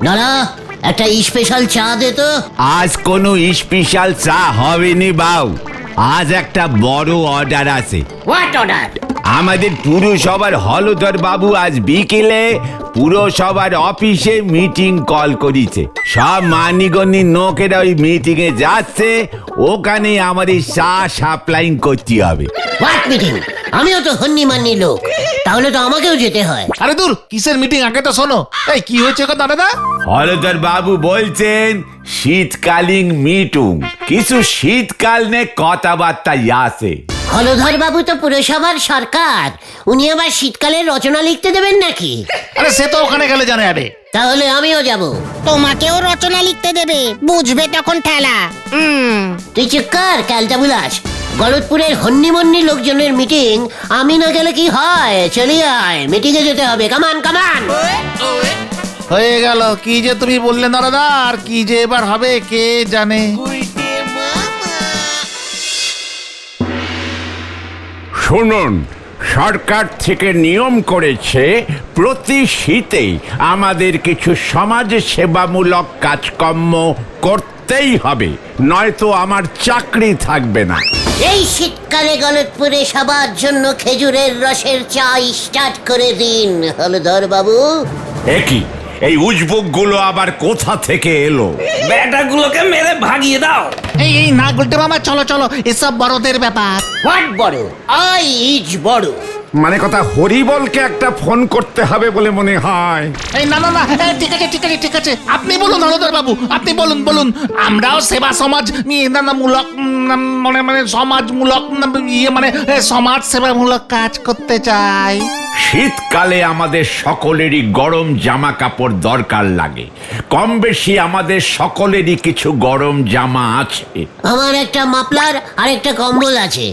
নানা একটা স্পেশাল চা দে তো। আজ কোনো স্পেশাল চা হবে নি বাউ, আজ একটা বড় অর্ডার আছে। What order? আমাদের পুরসভার হলধর বাবু আজ বিকেলে পুরসভার অফিসে মিটিং কল করেছে। সব মানিগণি লোকেরা ওই মিটিং এ যাচ্ছে, ওখানে আমাদের চা সাপ্লাইং করতে হবে। What meeting? আমিও তো হন্নি মান্নি লোক, তাহলে তো আমাকেও যেতে হয়। আরে দূর, কিসের মিটিং আগে তো শোনো। এই কি হয়েছে গো দাদা? হলধর বাবু বলছেন শীতকালীন মিটিং, কিছু শীতকাল নে কথাবার্তা আছে। হলধর বাবু তো পুরসভার সরকার, উনি আবার শীতকালের রচনা লিখতে দেবেন নাকি? আরে সে তো ওখানে গেলে জানে যাবে। তাহলে আমিও যাব। তোমাকেও রচনা লিখতে দেবে, বুঝবে তখন ঠেলা। তুই চুপ কর ক্যালটা বুলাস। গলতপুরের হন্নি মন্নি লোকজনের মিটিং, আমি না গেলে কি হয়? চলি আয়, মিটিং এ যেতে হবে। কামান কামান। হয়ে গেল। কি যে তুমি বললে দাদা, আর কি যে এবার হবে কে জানে। শুনুন, সরকার থেকে নিয়ম করেছে প্রতি শীতেই আমাদের কিছু সমাজ সেবামূলক কাজকর্ম করতেই হবে, নয়তো আমার চাকরি থাকবে না। এই শীতকালে গলতপুরে সবার জন্য খেজুরের রসের চা স্টার্ট করে দিন হলধর বাবু। একই এই উজবুক গুলো আবার কোথা থেকে এলো? বেটাগুলোকে মেরে ভাগিয়ে দাও। এই এই না গুলটে মামা, চলো চলো, এসব বড়দের ব্যাপার। হোয়াট বড়? আই ইজ বড়। মানে কথা হরিবলকে একটা ফোন করতে হবে বলে মনে হয়। এই না না না, ঠিক আছে ঠিক আছে ঠিক আছে, আপনি বলুন হলধর বাবু, আপনি বলুন বলুন। আমরাও সেবা সমাজ মূলক মানে মানে সমাজমূলক মানে সমাজ সেবামূলক কাজ করতে চাই। শীতকালে আমাদের সকলেরই গরম জামা কাপড় দরকার লাগে। কম বেশি আমাদের সকলেরই কিছু গরম জামা আছে। আমার একটা মাফলার আর একটা কম্বল আছে।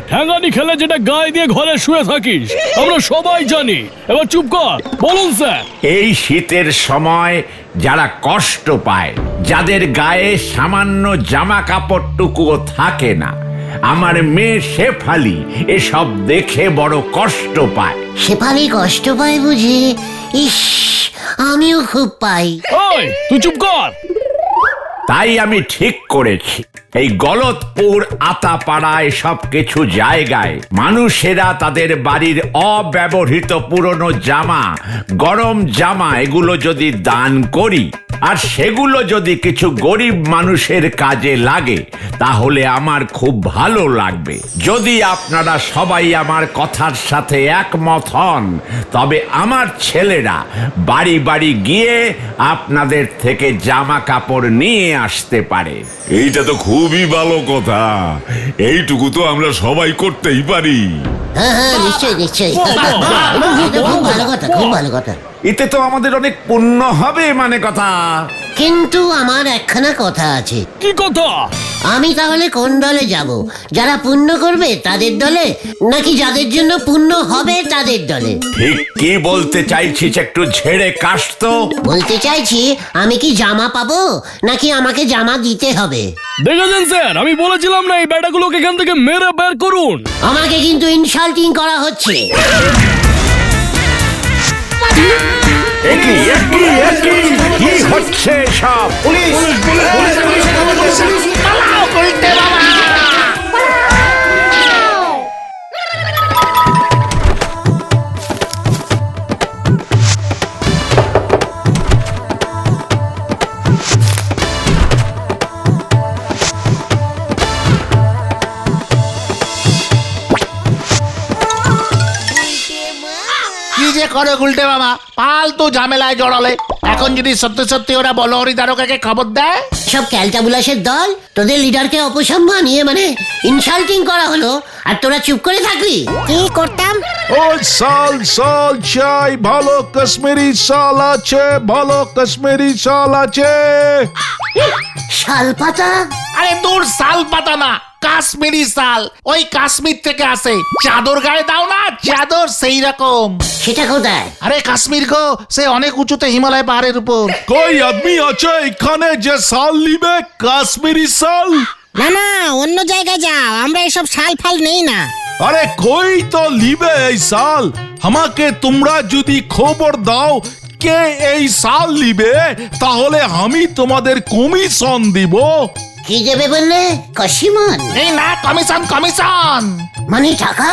ঠ্যাঙ্গানি খেলে যেটা গায়ে দিয়ে ঘরে শুয়ে থাকিস, আমরা সবাই জানি। এবার চুপ কর, বলুন স্যার। এই শীতের সময় যারা কষ্ট পায়, যাদের গায়ে সামান্য জামা কাপড়টুকুও থাকে না, আমার মেয়ে শেফালি এসব দেখে বড় কষ্ট পায়। শেফালি কষ্ট পায় বুঝি? ইস, আমিও খুব পাই। ওই তুই চুপ কর। তাই আমি ঠিক করেছি, এই গলতপুর আতাপাড়া এসব কিছু জায়গায় মানুষেরা তাদের বাড়ির অব্যবহৃত পুরনো জামা, গরম জামা এগুলো যদি দান করি, আর সেগুলো যদি কিছু গরিব মানুষের কাজে লাগে, তাহলে আমার খুব ভালো লাগবে। যদি আপনারা সবাই আমার কথার সাথে একমত হন, তবে আমার ছেলেরা বাড়ি বাড়ি গিয়ে আপনাদের থেকে জামা কাপড় নিয়ে আসতে পারে। এইটা তো খুবই ভালো কথা, এইটুকু তো আমরা সবাই করতেই পারি। হ্যাঁ হ্যাঁ, নিশ্চয়ই নিশ্চয়ই। এটা খুব ভালো কথা, খুব ভালো কথা। এতে তো আমাদের অনেক পুণ্য হবে মানে কথা। কিন্তু আমার একখানা কথা আছে। কি কথা? আমি তাহলে কোন দলে যাব? যারা পুণ্য করবে তাদের দলে, নাকি যাদের জন্য পুণ্য হবে তাদের দলে? ঠিক কি বলতে চাইছিস একটু ঝেড়ে কাশ তো। বলতে চাইছি, আমি কি জামা পাবো নাকি আমাকে জামা দিতে হবে? দেখেছেন স্যার, আমি বলেছিলাম না এই বেটাগুলোকে এখান থেকে মেরে বের করুন। আমাকে কিন্তু ইনসাল্টিং করা হচ্ছে। একই একই একই কি হচ্ছে সব? পালাও গুলটে মামা। কি যে করে গুলটে মামা, ফালতু ঝামেলায় জড়ালে। এখন যদি সত্যি সত্যি ওরা বলহরি দ্বারকাকে খবর দেয়, সব ক্যালটাবুলাসের দল, তোদের লিডারকে অপসম্মান মানে ইনসাল্টিং করা হলো, আর তোরা চুপ করে থাকবি? কি করতাম? ওই সাল সাল চাই, ভালো কাশ্মীরি শাল আছে, ভালো কাশ্মীরি শাল আছে। শাল পাতা? আরে দূর, শাল পাতা না, কাশ্মীরি শাল। ওই কাশ্মীর থেকে আসে। চাদর গায়ে দাও না, চাদর সেই রকম। সেটা কোথায়? আরে কাশ্মীর গো, সে অনেক উঁচুতে হিমালয় পাহাড়ের উপর। কই আদমি আছে এখানে যে শাল নিবে, কাশ্মীরি শাল? না না, অন্য জায়গায় যাও, আমরা এসব শাল ফাল নেই না। আরে কই তো নিবে এই শাল? আমাকে তোমরা যদি খবর দাও থেকে এই শাল নিবে তাহলে আমি তোমাদের কমিশন দিব। কি দেবে বললে? কসিমন? এই না, কমিশন কমিশন। মানে টাকা?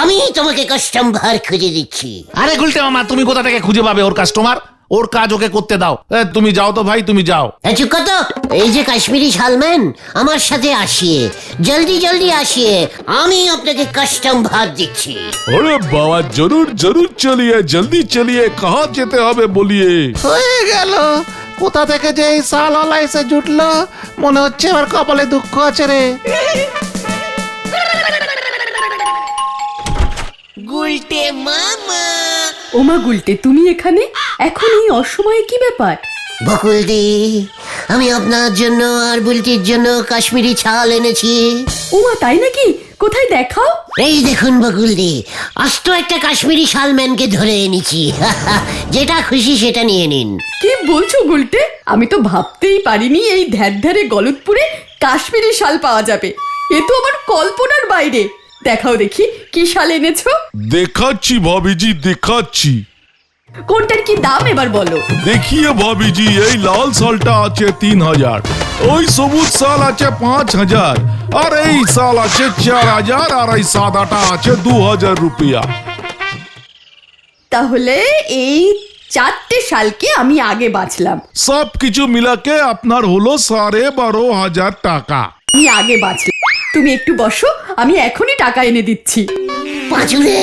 আমি তোমাকে কাস্টমার খুঁজে দিচ্ছি। আরে গুলটে মামা, তুমি কোথা থেকে খুঁজে পাবে ওর কাস্টমার? ওর কাজ ওকে করতে দাও। তুমি যাও তো ভাই, তুমি যাও। চুপ কর তো। এই যে কাশ্মীরি শালম্যান, আমার সাথে আসিয়ে, জলদি জলদি আসিয়ে, আমি আপনাকে কাস্টমার দিচ্ছি। अरे बाबा जरूर जरूर चलिए, जल्दी चलिए, कहाँ যেতে হবে বলিয়ে। হয়ে গেল। কোথা থেকে যে এই শালওয়ালা এসে জুটলো, মনে হচ্ছে এবার কপালে দুঃখ আছে রে। ওমা গুলটে, তুমি এখানে এখন এই অসময়ে, কি ব্যাপার? বকুলদি, আমি আপনার জন্য আর বুলটির জন্য কাশ্মীরি ছাল এনেছি। ওমা তাই নাকি? কোথায় দেখাও? এই দেখুন বকুলদি, আস্ত একটা কাশ্মীরি শালম্যানকে ধরে এনেছি। যেটা খুশি সেটা নিয়ে নিন। কি বলছো গুলটে? আমি তো ভাবতেই পারিনি এই ধ্যারে গলতপুরে কাশ্মীরি শাল পাওয়া যাবে। এ তো আমার কল্পনার বাইরে। দেখাও দেখি কি শাল এনেছো। দেখাচ্ছি ভাবিজি, দেখাচ্ছি। কোনটার কি দাম এবার বলো। দেখিয়ে ভাবিজি, এই লাল শালটা আছে 3000, ওই সবুজ শাল আছে 5000, আর এই শাল আছে 4000, আর এই সাদাটা আছে 2000 রুপিয়া। তাহলে এই 4টে শালকে আমি আগে বাঁচলাম। সব কিছু মিলাকে আপনার হলো 12,500 টাকা। আমি আগে বাঁচলাম। তুমি একটু বসো, আমি এখনই টাকা এনে দিচ্ছি। পাঁচুরে,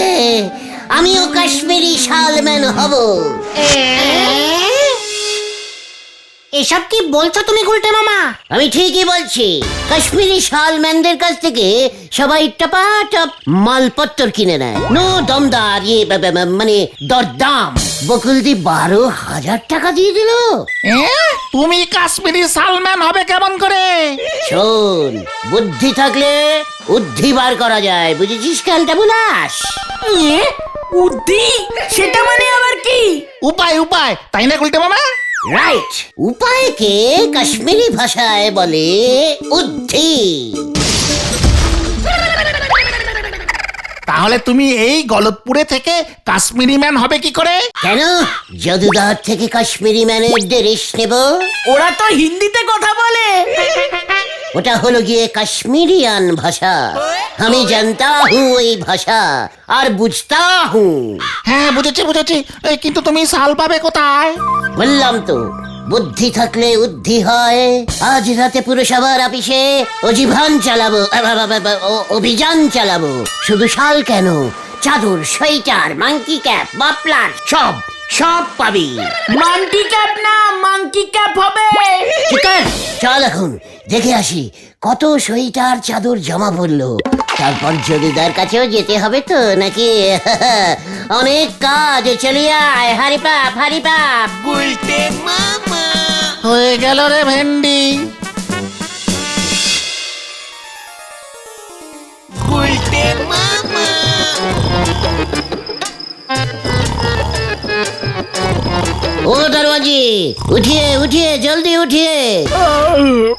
আমিও কাশ্মীরি শালম্যান হব। এসব কি বলছো তুমি গুলটে মামা? আমি ঠিকই বলছি। কাশ্মীরি শালম্যানদের কাছ থেকে সবাই টপাটপ মালপত্র কিনে নেয়। নো দমদার, মানে দরদাম। বকুলদি 12,000 টাকা দিয়ে দিল। তুমি কাশ্মীরি শালম্যান হবে কেমন করে? শোন, বুদ্ধি থাকলে উদ্ধি বার করা যায়, বুঝেছিস খেলটা বুলাস? উদ্দি, সেটা মানে আবার কি? উপায় উপায়, তাই না গুলটে মামা? রাইট, উপায়কে কাশ্মীরি ভাষায় বলে উদ্ধি। তাহলে তুমি এই গলতপুরে থেকে কাশ্মীরি ম্যান হবে কি করে? কেন জাদুদার থেকে কাশ্মীরি ম্যানের ড্রেস নেব? ওরা তো হিন্দিতে কথা বলে। ওটা হলো গিয়ে কাশ্মীরিয়ান ভাষা। আমি জানতা হুঁ এই ভাষা আর বুঝতা হুঁ। হ্যাঁ বুঝেছি বুঝেছি, কিন্তু তুমি শাল পাবে কোথায়? বললাম তো, বুদ্ধি থাকলে উদ্ধি হয়। আজ রাতে পুরসভার অফিসে অভিযান চালাবো, অভিযান চালাবো। শুধু শাল কেন, চাদর, সোয়েটার, মাঙ্কি ক্যাপ, মাফলার, সব সব পাবি। মাঙ্কি ক্যাপ না, মাঙ্কি ক্যাপ হবে। ঠিক আছে, চল এখন দেখে আসি কত সোয়েটার চাদর জমা পড়লো। তারপর জমিদার কাছেও যেতে হবে তো নাকি? অনেক কাজ, চলে আয়। হারি পাপ, হারি পাপ। হয়ে গেল রে ভেন্ডি। ও দরওয়াজি, উঠিয়ে উঠিয়ে, জলদি উঠিয়ে।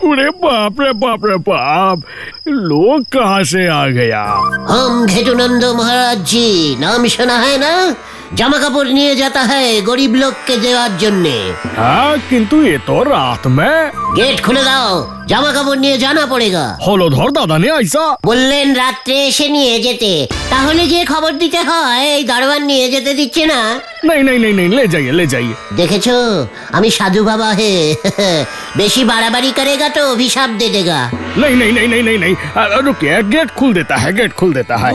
अरे बाप रे बाप रे बाप, लोग कहाँ से आ गया? हम घेटुनंद महाराज जी, नाम सुना है ना? জামা কাপড় নিয়ে যেতে হয় গরিব লোককে দেওয়ার জন্যে। हाँ, किंतु ये तो रात में। গেট খুলে দাও, জামা কাপড় নিয়ে জানা পড়েগা। হলধর দাদা ने ऐसा বললেন রাত্রে এসে নিয়ে যেতে, তাহলে গিয়ে খবর দিতে হয় এই দারোয়ান নিয়ে যেতে দিচ্ছে না। नहीं नहीं नहीं नहीं, ले जाइए ले जाइए। দেখেছো, আমি সাধু বাবা হে। বেশি বাড়াবাড়ি করেগা তো অভিশাপ দে দেগা। नहीं नहीं नहीं नहीं नहीं नहीं, रुकिए, गेट खोल देता है, गेट खोल देता है।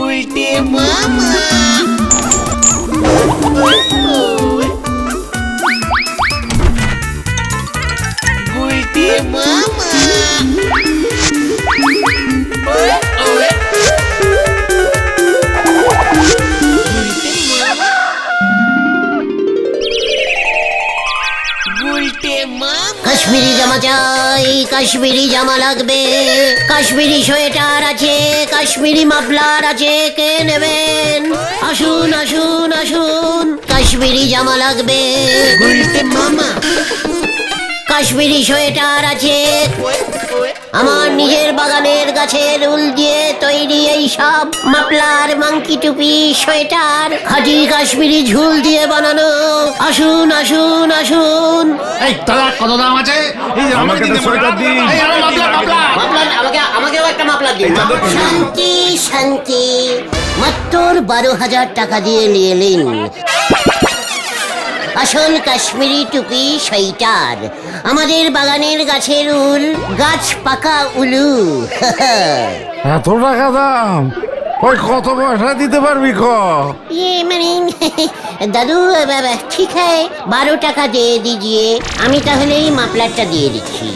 কাশ্মীরি জামা চাই, কাশ্মীরি জামা লাগবে। কাশ্মীরি সোয়েটার আছে, কাশ্মীরি মাফলার আছে, কে নেবেন? আসুন আসুন আসুন, কাশ্মীরি জামা লাগবে। কাশ্মীরি সোয়েটার আছে, আমার নিজের বাগানের গাছের উল দিয়ে তৈরি এই সব মাফলার, মাংকি টুপি, সোয়েটার খাঁটি কাশ্মীরি ঝুল দিয়ে বানানো। আসুন আসুন আসুন। এই দাদা কত দাম আছে? এই যে আমাকে একটা সোয়েটার দিন। এই আমার মাফলার, মাফলার। মাফলার আমাকেও একটা মাফলার দিন। শান্তি শান্তি, মাত্র 12,000 টাকা দিয়ে নিয়ে নিন আসল কাশ্মীরি টুপি, সোয়েটার, আমাদের বাগানের গাছের উল, গাছ পাকা উলু। এত টাকা দাম? ওই কত পয়সা দিতে পারবি ক? মানে দাদু ঠিক है 12 টাকা দিয়ে দিজিয়ে। আমি তাহলে এই মাফলারটা দিয়ে দিচ্ছি।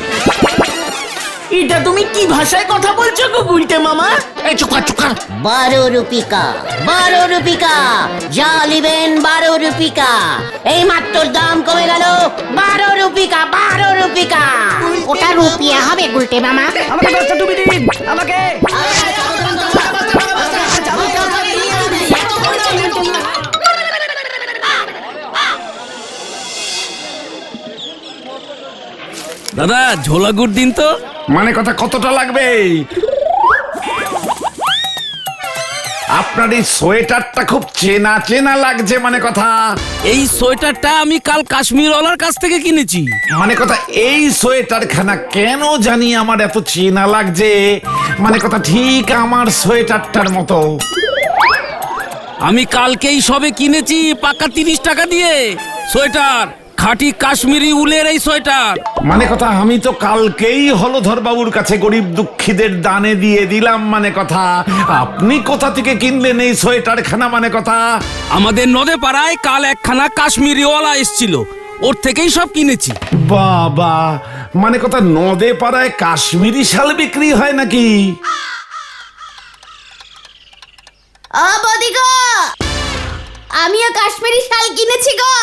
এটা তুমি কি ভাষায় কথা বলছো গো গুলটে মামা? এই চুকার চুকার। 12 রুপিকা, 12 রুপিকা, যা নিবেন 12 রুপিকা। এই মাত্র দাম কমে গেল 12 রুপিকা, 12 রুপিকা। ওটা রুপিয়া হবে গুলটে মামা। আমাকে 10টা টুপি দিন আমাকে। দাদা ঝোলা গুড় দিন তো। মানে কথা কতটা লাগবে? আপনার এই সোয়েটারটা খুব চেনা চেনা লাগছে, মানে কথা। এই সোয়েটারটা আমি কাল কাশ্মীরওয়ালার কাছ থেকে কিনেছি। মানে কথা এই সোয়েটার খানা কেন জানি আমার এত চেনা লাগছে, মানে কথা ঠিক আমার সোয়েটারটার মতো। আমি কালকেই সবে কিনেছি পাক্কা 30 টাকা দিয়ে সোয়েটার, খাঁটি কাশ্মীরি উলের এই সোয়েটার। মানে কথা আমি তো কালকেই হলধর বাবুর কাছে গরিব দুঃখীদের দানে দিয়ে দিলাম, মানে কথা আপনি কোথা থেকে কিনলেন এই সোয়েটার খানা, মানে কথা? আমাদের নদে পাড়ায় কাল একখানা কাশ্মীরিওয়ালা এসছিল, ওর থেকেই সব কিনেছি। বাবা, মানে কথা নদে পাড়ায় কাশ্মীরি শাল বিক্রি হয় নাকি? আমিও কাশ্মীরি শাল কিনেছি গো।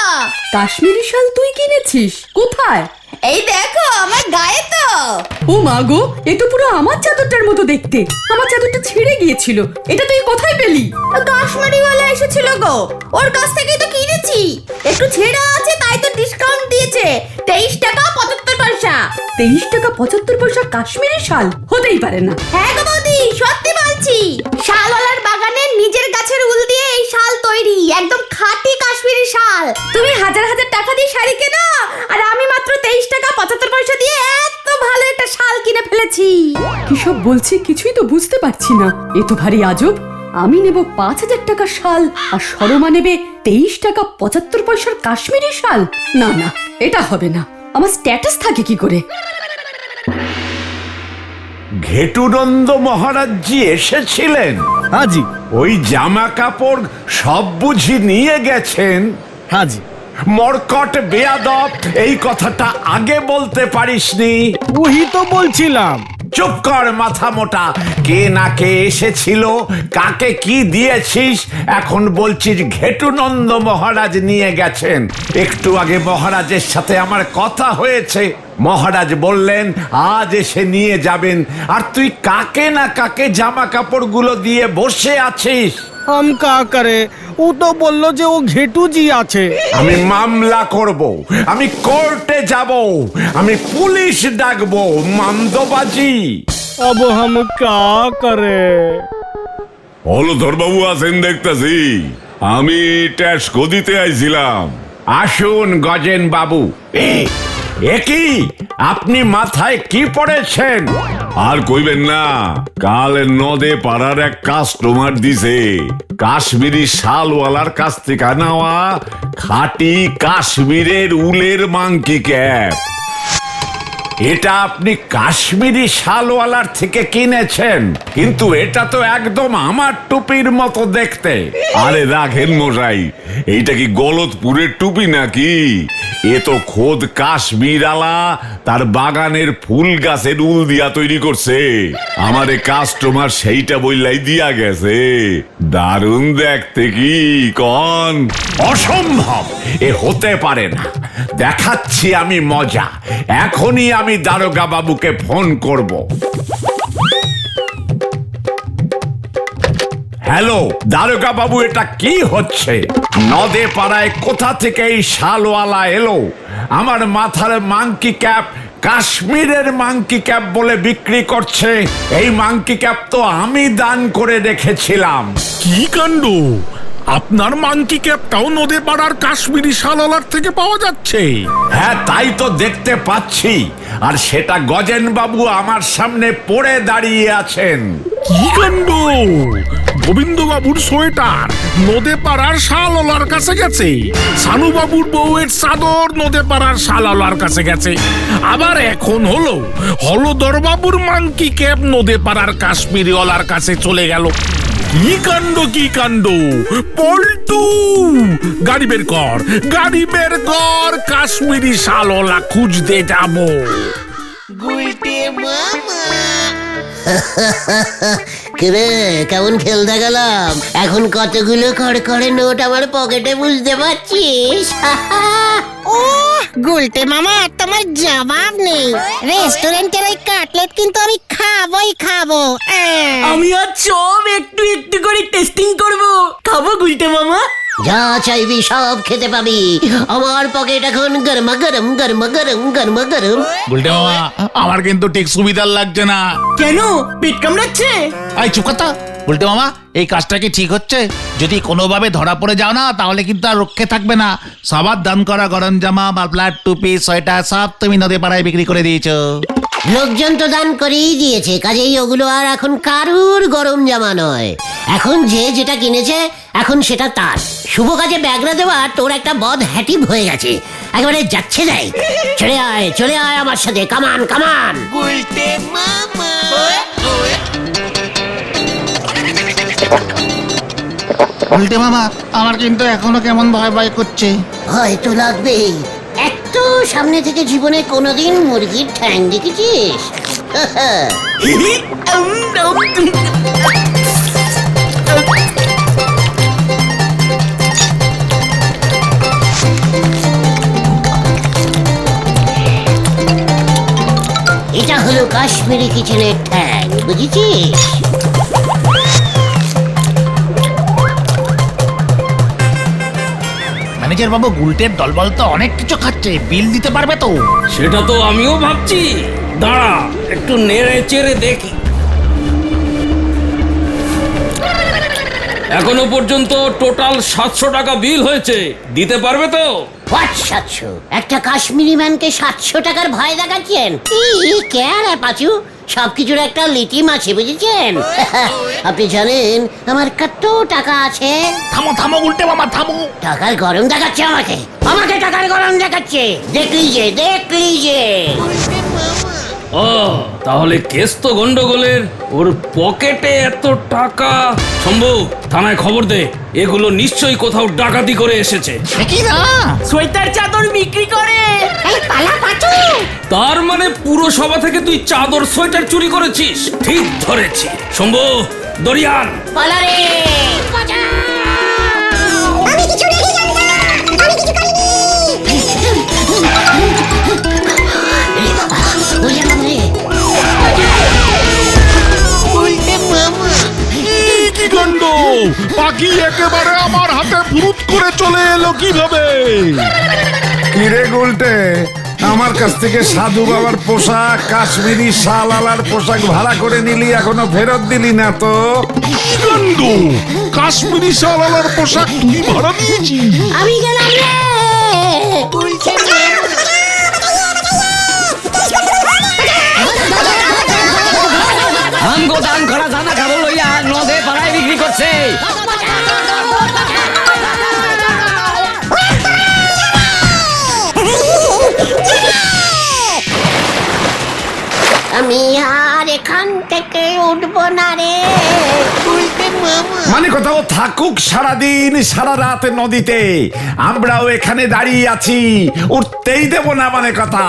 কাশ্মীরি শাল তুই কিনেছিস? কোথায়? এই দেখো আমার গায়ে তো। ও মা গো, এ তো পুরো আমার চাদরটার মতো দেখতে। আমার চাদরটা ছিঁড়ে গিয়েছিল, এটা তুই কোথায় পেলি? কাশ্মীরিওয়ালা এসেছিল গো, ওর কাছ থেকেই তো কিনেছি। একটু ছেঁড়া আছে তাই তো ডিসকাউন্ট দিয়েছে, 23 টাকা 75 পয়সা। 23 টাকা 75 পয়সা কাশ্মীরি শাল? হতেই পারে না। হ্যাঁ গো বৌদি, সত্যি বলছি। শালওয়ালার বাগানে নিজের গাছের উল দিয়ে এই শাল তৈরি, একদম খাঁটি কাশ্মীরি শাল। তুমি হাজার হাজার টাকা দিয়ে শাড়ি কেনো, আর আমি মাত্র 23 টাকা 75 পয়সা দিয়ে এত ভালো একটা শাল কিনে ফেলেছি। কি সব বলছি কিছুই তো বুঝতে পারছি না, এ তো ভারী আজব। আমি নেব 5,000 টাকার শাল আর শর্মা নেবে 23 টাকা 75 পয়সার কাশ্মীরি শাল? না না, এটা হবে না। আমার স্ট্যাটাস থাকে কি করে? ঘেটুনন্দ মহারাজজি এসেছিলেন? হাজি ওই জামা কাপড় সব বুঝি নিয়ে গেছেন? হাজি। মরকট বেয়াদব, এই কথাটা আগে বলতে পারিসনি? ওই তো বলছিলাম। চুপ কর মাথা মোটা। কে না কে এসেছিল, কাকে কি দিয়েছিস, এখন বলছিস ঘেটুনন্দ মহারাজ নিয়ে গেছেন। একটু আগে মহারাজের সাথে আমার কথা হয়েছে, মহারাজ বললেন আজ এসে নিয়ে যাবেন, আর তুই কাকে না কাকে জামা কাপড়গুলো দিয়ে বসে আছিস। हम का करे, ও তো বললো যে ও ঘেটুজি আছে। আমি মামলা করব, আমি কোর্টে যাব, আমি পুলিশ ডাকবো। মামদবাজি। अब हम का करे? হলধর বাবু আছেন দেখতেছি, আমি ট্যাক্স দিতে আইছিলাম। আসুন গজেন বাবু। একই আপনি মাথায় কি পড়েছেন? আর কইবেন না, কাল নদে পাড়ার এক কাস্টমার দিছে কাশ্মীরি শালওয়ালার কাছ থেকে নেওয়া খাঁটি কাশ্মীরের উলের মাংকি ক্যাপ। এটা আপনি কাশ্মীরি শালওয়ালার থেকে কিনেছেন, কিন্তু এটা তো একদম আমার টুপির মতো দেখতে। আরে রাখেন মশাই, এইটা কি গলতপুরের টুপি নাকি? এ তো খোদ কাশ্মীর আলা তার বাগানের ফুল গাছের উল দিয়া তৈরি করছে। আমারে কাস্টমার সেইটা বইলাই দিয়া গেছে। দারুণ দেখতে কি কন? অসম্ভব, এ হতে পারে না। দেখাচ্ছি আমি মজা। এখনই আমি দারোগা বাবুকে ফোন করব। হ্যালো দারোগা বাবু, এটা কি হচ্ছে? নদে পাড়ায় কোথা থেকে এই শালওয়ালা এলো? আমার মাথার মাংকি ক্যাপ কাশ্মীরের মাংকি ক্যাপ বলে বিক্রি করছে। এই মাংকি ক্যাপ তো আমি দান করে রেখেছিলাম। কি কাণ্ড! আপনার মাংকি ক্যাপটাও নদী পাড়ার কাশ্মীরি শালওয়ালার থেকে পাওয়া যাচ্ছে। হ্যাঁ, তাই তো দেখতে পাচ্ছি। আর সেটা গজেন বাবু আমার সামনে পড়ে দাঁড়িয়ে আছেন। কি কাণ্ড! গোবিন্দবাবুর সোয়েটার নদে পাড়ার শালওয়ালার কাছে গেছে, সানুবাবুর বউয়ের চাদর নদে পাড়ার শালওয়ালার কাছে গেছে, আবার এখন হলদর বাবুর মাংকি ক্যাপ নদে পাড়ার কাশ্মীরিওয়ালার কাছে চলে গেল। কি কাণ্ড, কি কাণ্ড! পল্টু, গাড়ি বের কর, গাড়ি বের কর, কাশ্মীরি শালওয়ালা খুঁজতে যাবো। কিরে, কেমন খেলতে গেলাম? এখন কতগুলো করে নোট আমার পকেটে, বুঝতে পারছিস? ও গুলটে মামা, তোমার জবাব নেই। রেস্টুরেন্টের ওই কাটলেট কিন্তু আমি খাবো। আমি আর সব একটু একটু করে টেস্টিং করব। খাবো গুলটে মামা। যা চাইবি সব খেতে পাবি। আমার পকেট এখন গরমা গরম। গুলটে মামা, আমার কিন্তু ঠিক সুবিধার লাগছে না। কেন? পেট কামড়াচ্ছে? আই চুপ কথা। গুলটে মামা, এই কাজটা কি ঠিক হচ্ছে? যদি কোনোভাবে ধরা পড়ে যাও না, তাহলে কিন্তু আর রক্ষে থাকবে না। সবার দান করা গরম জামা, মাফলার, টুপি, সোয়েটার সব তুমি নদী পাড়ায় বিক্রি করে দিয়েছো। লোকজন তো দান করেই দিয়েছে, কাজেই ওগুলো আর এখন কারুর গরম জামা নয়। এখন যে যেটা কিনেছে এখন সেটা তার। শুভ কাজে ব্যাগরা দেওয়া তোর একটা বদ হ্যাটিভ হয়ে গেছে, একেবারে যাচ্ছে যাই। চলে আয় আমার সাথে, কামান। গুলটে মামা, আমার কিন্তু এখনো কেমন ভয় ভয় করছে। ভয় তো লাগবেই। এত সামনে থেকে জীবনে কোনোদিন মুরগির ঠ্যাং দেখেছিস? এটা হলো কাশ্মীরি কিচেনের ঠ্যাং, বুঝেছিস? ম্যানেজার বাবু, গুলটের দলবল তো অনেক কিছু খাচ্ছে, বিল দিতে পারবে তো? সেটা তো আমিও ভাবছি। দাঁড়া, একটু নেড়ে চেড়ে দেখি। এখনো পর্যন্ত টোটাল 700 টাকা বিল হয়েছে। দিতে পারবে তো? 700? একটা কাশ্মীরি ম্যানকে 700 টাকার ভয় দেখাচ্ছেন? কে রে পাচু? সবকিছুর একটা লিটিম আছে, বুঝেছেন? আপনি জানেন আমার কত টাকা আছে? থামো গুলটে মামা, থামো। টাকার গরম দেখাচ্ছে আমাকে টাকার গরম দেখাচ্ছে। দেখলি যে ও, তাহলে কেস তো গন্ডগোলের। ওর পকেটে এত টাকা। শম্ভু, থানায় খবর দে। এগুলো নিশ্চয়ই কোথাও ডাকাতি করে এসেছে। কি না, সোয়েটার চাদর বিক্রি করে। তার মানে পুরসভা থেকে তুই চাদর সোয়েটার চুরি করেছিস? ঠিক ধরেছি। শম্ভু, দরিয়ান। পালারে। কি কাণ্ড! পাখি একেবারে আমার হাতে ফুরুত করে চলে এলো কিভাবে? কিরে গুলটে, আমার কাছ থেকে সাধু বাবার পোশাক, কাশ্মীরি শালওয়ালার পোশাক ভাড়া করে নিলি, এখনো ফেরত দিলি না তো? কি কাণ্ড! কাশ্মীরি শালওয়ালার পোশাক তুই ভাড়া দিয়েছিস? আমি গেলাম রে। আমগো দান করা দানা খাবো লইয়া নদে পাড়ায় বিক্রি করছে। আমি আর এখান থেকে উঠবো না রে। মানে কোথাও থাকুক সারাদিন সারা রাত নদীতে, আমরাও এখানে দাঁড়িয়ে আছি, উঠতেই দেব না মানে কথা।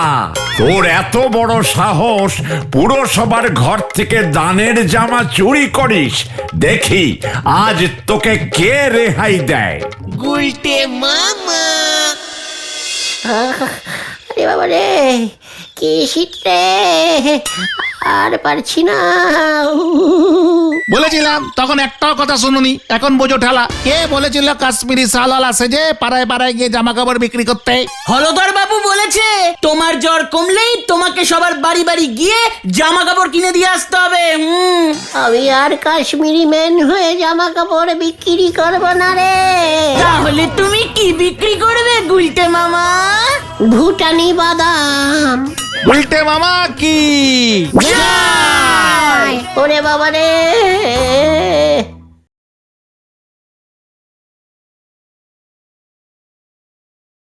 তোর এত বড় সাহস, পুরসভার ঘর থেকে দানের জামা চুরি করিস? দেখি আজ তোকে কে রেহাই দেয়। আরে বাবা রে, কি শীত রে, আর পারছি না। বলেছিলাম তখন একটাও কথা শুনুনি, এখন বোঝো ঠেলা। কে বলেছিল কাশ্মীরি শালওয়ালা সেজে পাড়ায় পাড়ায় গিয়ে জামা কাপড় বিক্রি করতে? হলদর বাবু বলেছে তোমার জ্বর কমলেই তোমাকে সবার বাড়ি বাড়ি গিয়ে জামা কাপড় কিনে দিয়ে আসতে হবে। আমি আর কাশ্মীরি ম্যান হয়ে জামা কাপড় বিক্রি করবো না রে। তাহলে তুমি কি বিক্রি করবে গুলটে মামা? ভুটানি বাদাম। উল্টে মামা কি ওরে বাবা রে,